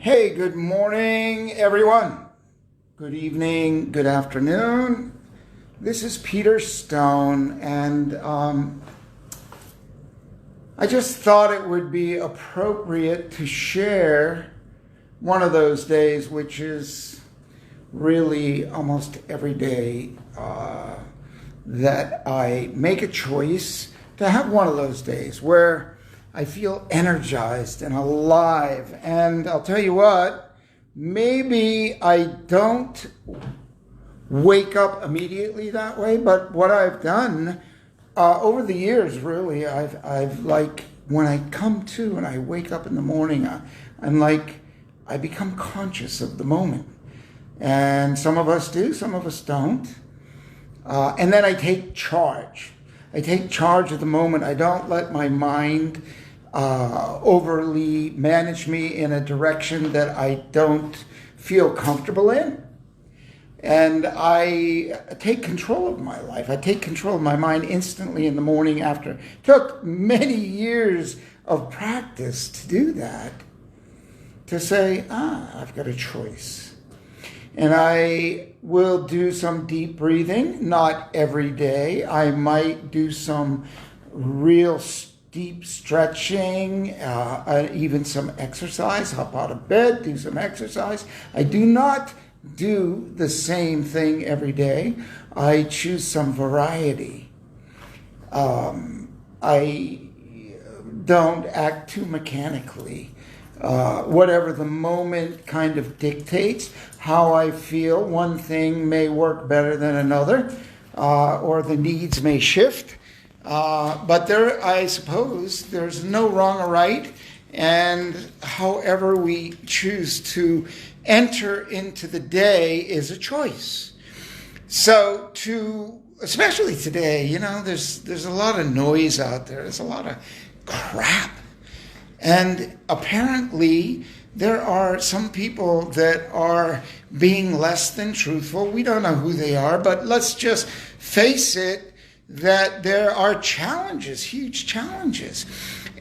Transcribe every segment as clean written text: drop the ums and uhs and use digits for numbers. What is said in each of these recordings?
Hey, good morning, everyone. Good evening, good afternoon. This is Peter Stone, and I just thought it would be appropriate to share one of those days, which is really almost every day that I make a choice to have one of those days where I feel energized and alive. And I'll tell you what, maybe I don't wake up immediately that way, but what I've done over the years, really, I've like, when I come to and I wake up in the morning, I'm like, I become conscious of the moment. And some of us do, some of us don't. And then I take charge. I take charge of the moment. I don't let my mind overly manage me in a direction that I don't feel comfortable in. And I take control of my life. I take control of my mind instantly in the morning after. It took many years of practice to do that, to say, I've got a choice. And I will do some deep breathing, not every day. I might do some real deep stretching, even some exercise, hop out of bed, do some exercise. I do not do the same thing every day. I choose some variety. I don't act too mechanically. Whatever the moment kind of dictates how I feel, one thing may work better than another, or the needs may shift. But there, I suppose, there's no wrong or right, and however we choose to enter into the day is a choice. So especially today, there's a lot of noise out there. There's a lot of crap. And apparently there are some people that are being less than truthful. We don't know who they are, but let's just face it, that there are challenges, huge challenges,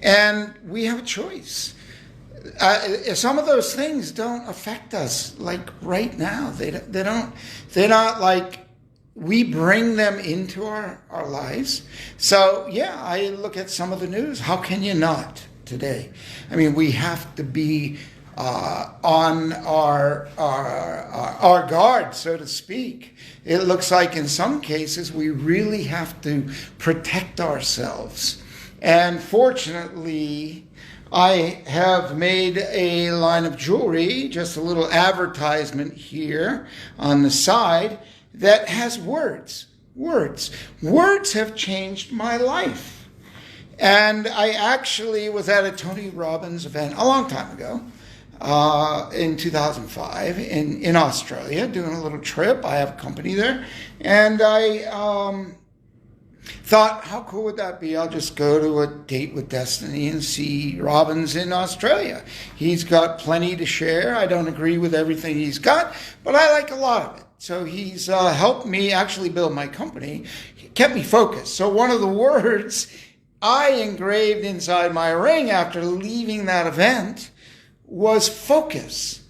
and we have a choice. Some of those things don't affect us like right now. They don't. They're not like we bring them into our lives. So yeah, I look at some of the news. How can you not today? I mean, we have to be on our guard, so to speak. It looks like in some cases we really have to protect ourselves. And fortunately, I have made a line of jewelry, just a little advertisement here on the side, that has words. Words have changed my life. And I actually was at a Tony Robbins event a long time ago, in 2005 in Australia, doing a little trip. I have a company there. And I thought, how cool would that be? I'll just go to a Date with Destiny and see Robbins in Australia. He's got plenty to share. I don't agree with everything he's got, but I like a lot of it. So he's helped me actually build my company. He kept me focused. So one of the words I engraved inside my ring after leaving that event was focus,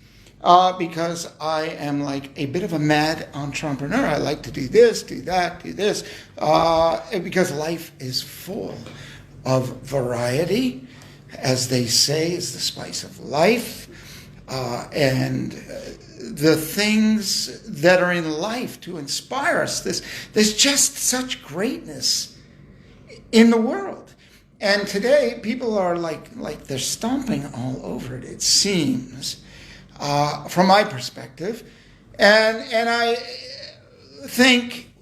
because I am like a bit of a mad entrepreneur. I like to do this, do that, do this, because life is full of variety. As they say, is the spice of life, and the things that are in life to inspire us. There's just such greatness in the world. And today, people are like they're stomping all over it, it seems, from my perspective. And I think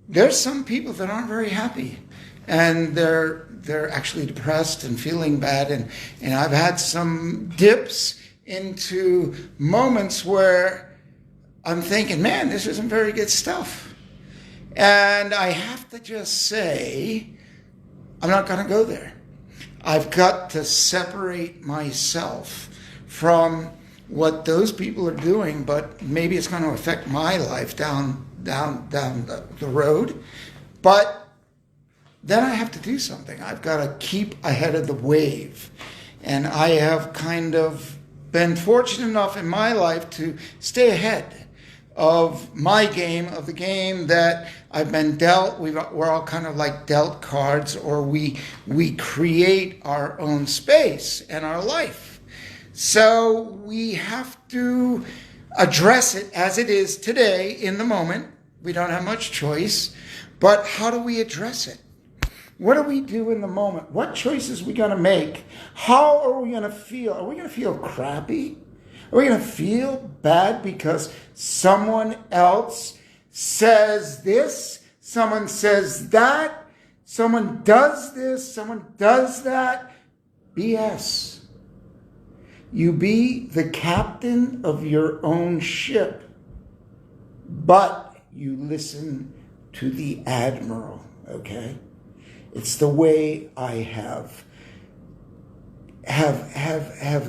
there's some people that aren't very happy. And they're actually depressed and feeling bad. And I've had some dips into moments where I'm thinking, man, this isn't very good stuff. And I have to just say, I'm not going to go there. I've got to separate myself from what those people are doing, but maybe it's going to affect my life down the road. But then I have to do something. I've got to keep ahead of the wave. And I have kind of been fortunate enough in my life to stay ahead of my game, of the game that I've been dealt. We're all kind of like dealt cards, or we create our own space and our life. So we have to address it as it is today in the moment. We don't have much choice, but how do we address it? What do we do in the moment? What choices are we going to make? How are we going to feel? Are we going to feel crappy? Are we going to feel bad because someone else says this, someone says that, someone does this, someone does that? BS. You be the captain of your own ship, but you listen to the admiral, okay? It's the way I have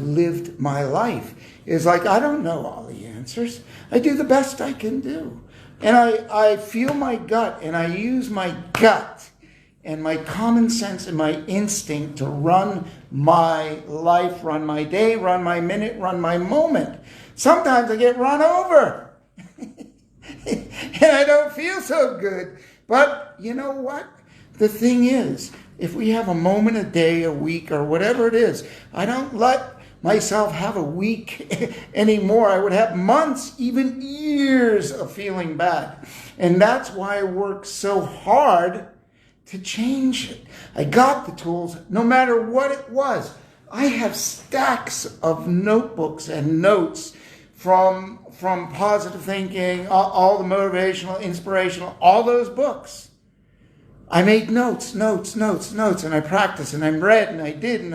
lived my life. It's like, I don't know all the answers. I do the best I can do. And I feel my gut, and I use my gut and my common sense and my instinct to run my life, run my day, run my minute, run my moment. Sometimes I get run over. And I don't feel so good. But you know what? The thing is, if we have a moment a day, a week, or whatever it is, I don't let myself have a week anymore. I would have months, even years of feeling bad. And that's why I work so hard to change it. I got the tools, no matter what it was. I have stacks of notebooks and notes from positive thinking, all the motivational, inspirational, all those books. I made notes, and I practiced, and I read, and I did, and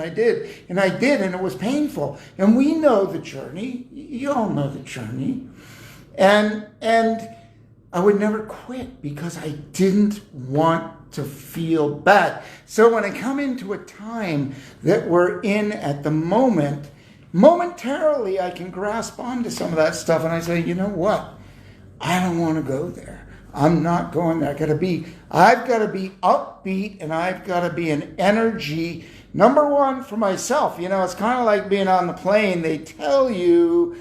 it was painful. And we know the journey. You all know the journey. And I would never quit because I didn't want to feel bad. So when I come into a time that we're in at the moment, momentarily I can grasp onto some of that stuff, and I say, you know what? I don't want to go there. I'm not going there. I've got to be upbeat, and I've got to be an energy, number one, for myself. You know, it's kind of like being on the plane. They tell you,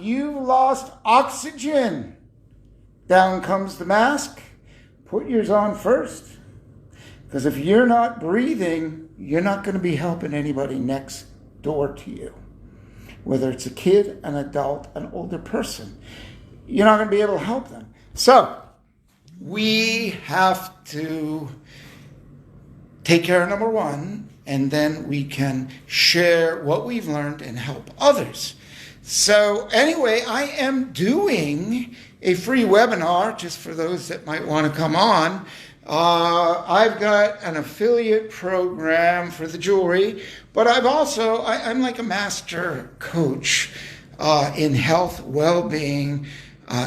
you lost oxygen. Down comes the mask. Put yours on first. Because if you're not breathing, you're not going to be helping anybody next door to you. Whether it's a kid, an adult, an older person. You're not going to be able to help them. So, we have to take care of number one, and then we can share what we've learned and help others. So, anyway, I am doing a free webinar, just for those that might want to come on. I've got an affiliate program for the jewelry, but I'm like a master coach in health, well-being,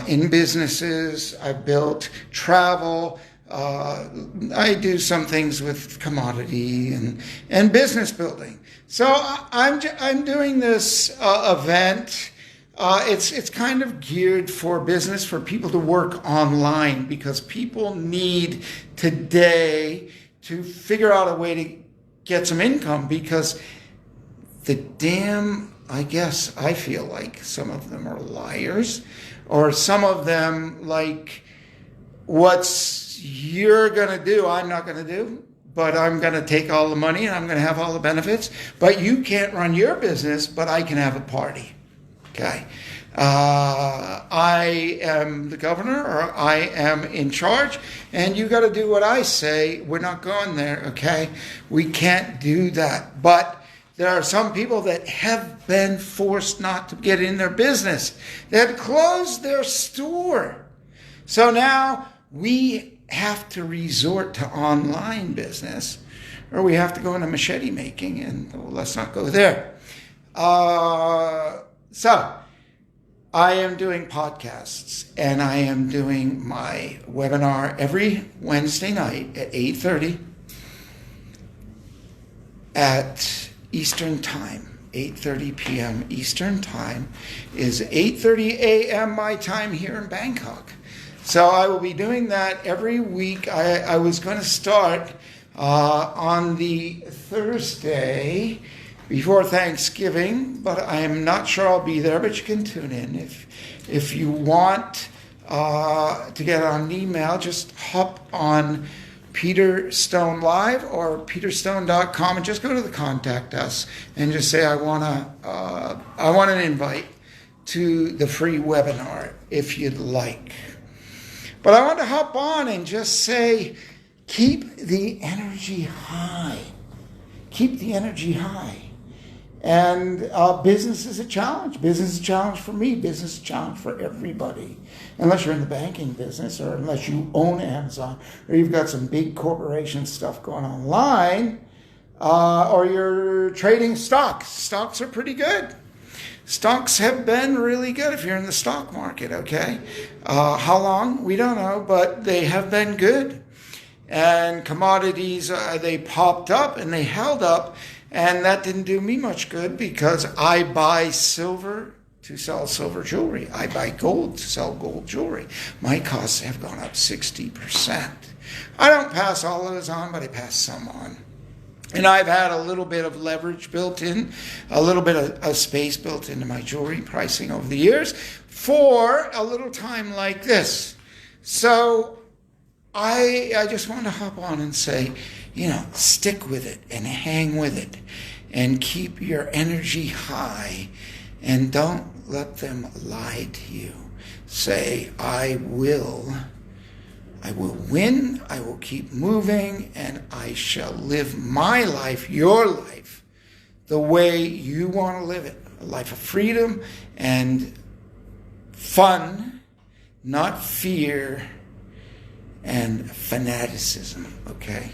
in businesses. I've built travel. I do some things with commodity and business building. So I'm doing this event. It's kind of geared for business, for people to work online, because people need today to figure out a way to get some income, because I feel like some of them are liars, or some of them like, what's you're going to do, I'm not going to do, but I'm going to take all the money and I'm going to have all the benefits, but you can't run your business, but I can have a party. Okay. I am the governor, or I am in charge, and you got to do what I say. We're not going there. Okay. We can't do that. But there are some people that have been forced not to get in their business. They had closed their store. So now we have to resort to online business, or we have to go into machete making, and let's not go there. So I am doing podcasts, and I am doing my webinar every Wednesday night at 8:30 at Eastern Time. 8:30 p.m. Eastern Time is 8:30 a.m. my time here in Bangkok. So I will be doing that every week. I was going to start on the Thursday before Thanksgiving, but I am not sure I'll be there, but you can tune in. If you want to get on an email, just hop on Peter Stone Live or peterstone.com and just go to the contact us and just say I want an invite to the free webinar if you'd like. But I want to hop on and just say, keep the energy high. Keep the energy high. And business is a challenge. Business is a challenge for me. Business is a challenge for everybody. Unless you're in the banking business, or unless you own Amazon, or you've got some big corporation stuff going online, or you're trading stocks. Stocks are pretty good. Stocks have been really good if you're in the stock market, okay? How long? We don't know, but they have been good. And commodities, they popped up and they held up, and that didn't do me much good because I buy silver to sell silver jewelry. I buy gold to sell gold jewelry. My costs have gone up 60%. I don't pass all of those on, but I pass some on. And I've had a little bit of leverage built in, a little bit of space built into my jewelry pricing over the years for a little time like this. So I just want to hop on and say, stick with it and hang with it and keep your energy high and don't let them lie to you. Say, I will win, I will keep moving, and I shall live my life, your life, the way you want to live it. A life of freedom and fun, not fear and fanaticism, okay?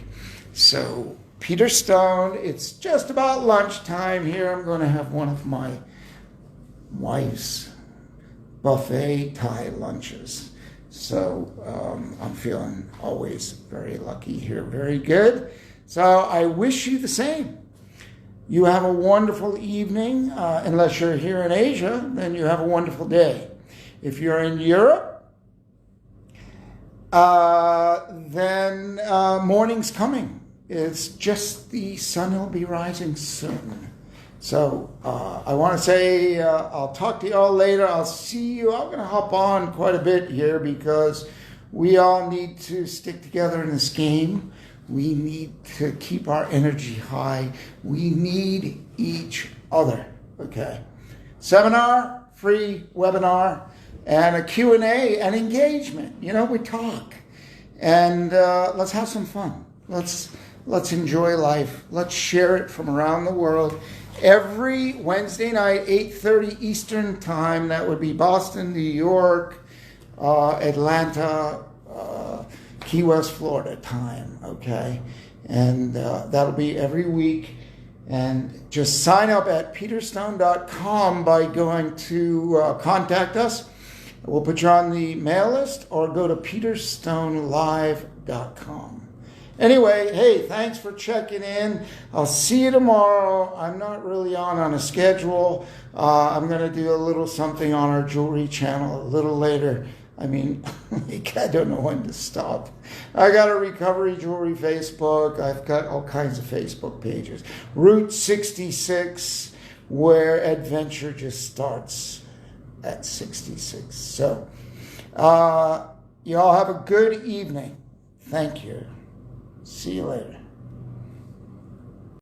So, Peter Stone, it's just about lunchtime here. I'm going to have one of my wife's buffet Thai lunches. So I'm feeling always very lucky here, very good. So I wish you the same. You have a wonderful evening. Unless you're here in Asia, then you have a wonderful day. If you're in Europe, then morning's coming. It's just the sun will be rising soon. So I want to say I'll talk to you all later. I'll see you. I'm going to hop on quite a bit here because we all need to stick together in this game. We need to keep our energy high. We need each other. Okay. Seminar, free webinar, and a Q&A and engagement. We talk. And let's have some fun. Let's enjoy life. Let's share it from around the world. Every Wednesday night, 8:30 Eastern Time, that would be Boston, New York, Atlanta, Key West, Florida time, okay? And that'll be every week. And just sign up at peterstone.com by going to contact us. We'll put you on the mail list, or go to peterstonelive.com. Anyway, hey, thanks for checking in. I'll see you tomorrow. I'm not really on a schedule. I'm going to do a little something on our jewelry channel a little later. I mean, I don't know when to stop. I got a Recovery Jewelry Facebook. I've got all kinds of Facebook pages. Route 66, where adventure just starts at 66. So, you all have a good evening. Thank you. See you later.